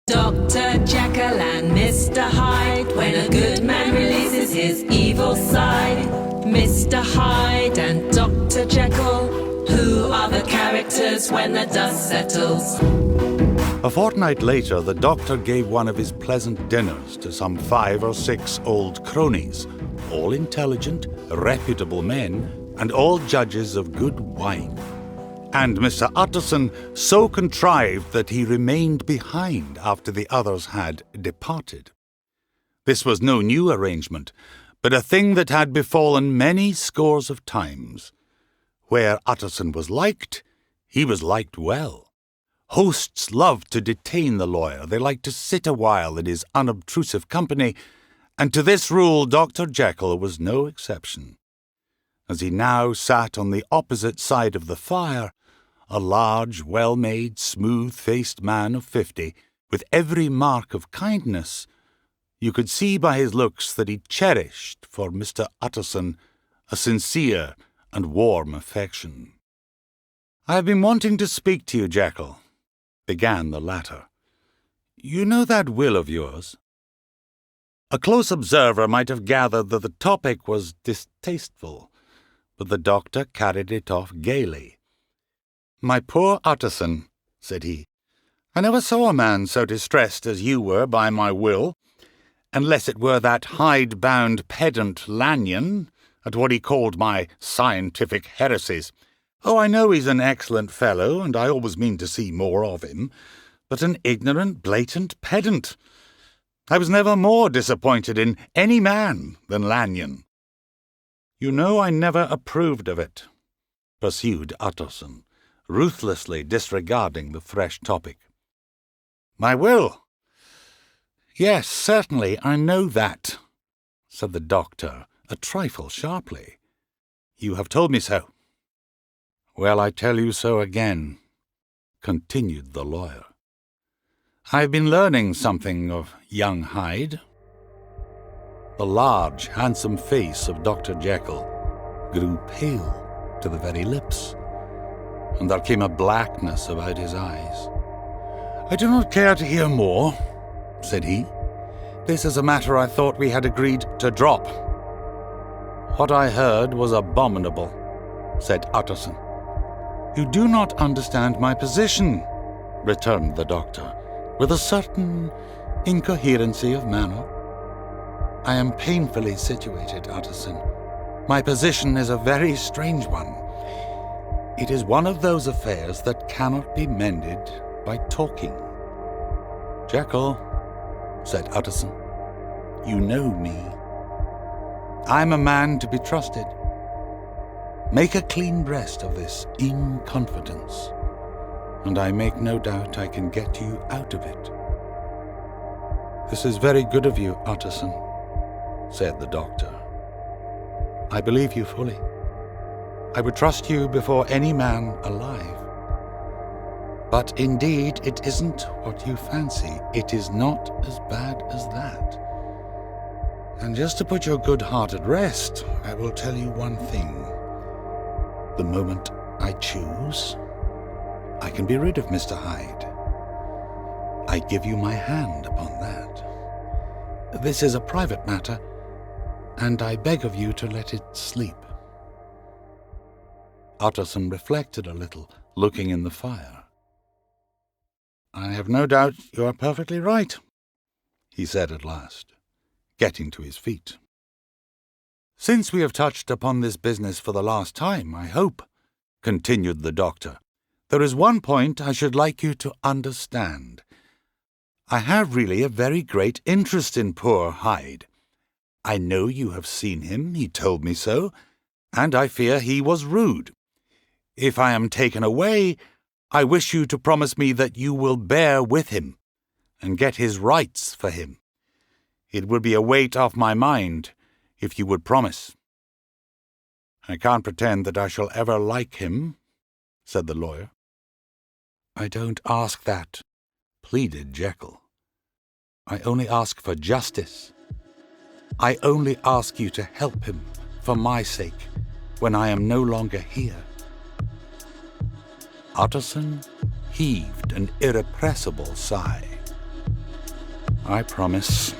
Dr. Jekyll and Mr. Hyde, when a good man releases his evil side. Mr. Hyde and Dr. Jekyll, who are the characters when the dust settles? A fortnight later, the doctor gave one of his pleasant dinners to some 5 or 6 old cronies, all intelligent, reputable men, and all judges of good wine. And Mr. Utterson so contrived that he remained behind after the others had departed. This was no new arrangement, but a thing that had befallen many scores of times. Where Utterson was liked, he was liked well. Hosts loved to detain the lawyer. They liked to sit a while in his unobtrusive company, and to this rule Dr. Jekyll was no exception. As he now sat on the opposite side of the fire, a large, well-made, smooth-faced man of 50, with every mark of kindness, you could see by his looks that he cherished for Mr. Utterson a sincere and warm affection. "I have been wanting to speak to you, Jekyll," began the latter. "You know that will of yours?" A close observer might have gathered that the topic was distasteful, but the doctor carried it off gaily. "My poor Utterson," said he, "I never saw a man so distressed as you were by my will, unless it were that hide-bound pedant Lanyon, at what he called my scientific heresies. Oh, I know he's an excellent fellow, and I always mean to see more of him, but an ignorant, blatant pedant. I was never more disappointed in any man than Lanyon." "You know I never approved of it," pursued Utterson, ruthlessly disregarding the fresh topic. "My will? Yes, certainly, I know that," said the doctor, a trifle sharply. "You have told me so." "Well, I tell you so again," continued the lawyer. "I've been learning something of young Hyde." The large, handsome face of Dr. Jekyll grew pale to the very lips, and there came a blackness about his eyes. "I do not care to hear more," said he. "This is a matter I thought we had agreed to drop." "What I heard was abominable," said Utterson. "You do not understand my position," returned the doctor, with a certain incoherency of manner. "I am painfully situated, Utterson. My position is a very strange one. It is one of those affairs that cannot be mended by talking." "Jekyll," said Utterson, "you know me. I'm a man to be trusted. Make a clean breast of this inconfidence, and I make no doubt I can get you out of it." "This is very good of you, Utterson," said the doctor. "I believe you fully. I would trust you before any man alive. But indeed it isn't what you fancy. It is not as bad as that. And just to put your good heart at rest, I will tell you one thing. The moment I choose, I can be rid of Mr. Hyde. I give you my hand upon that. This is a private matter, and I beg of you to let it sleep." Utterson reflected a little, looking in the fire. "I have no doubt you are perfectly right," he said at last, getting to his feet. "Since we have touched upon this business for the last time, I hope," continued the doctor, "there is one point I should like you to understand. I have really a very great interest in poor Hyde. I know you have seen him, he told me so, and I fear he was rude. If I am taken away, I wish you to promise me that you will bear with him and get his rights for him. It would be a weight off my mind if you would promise." "I can't pretend that I shall ever like him," said the lawyer. "I don't ask that," pleaded Jekyll. "I only ask for justice. I only ask you to help him for my sake when I am no longer here." Utterson heaved an irrepressible sigh. I promise.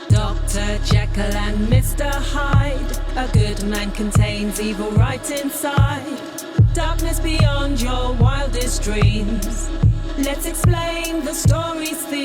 Dr. Jekyll and Mr. Hyde. A good man contains evil right inside. Darkness beyond your wildest dreams. Let's explain the story's theme.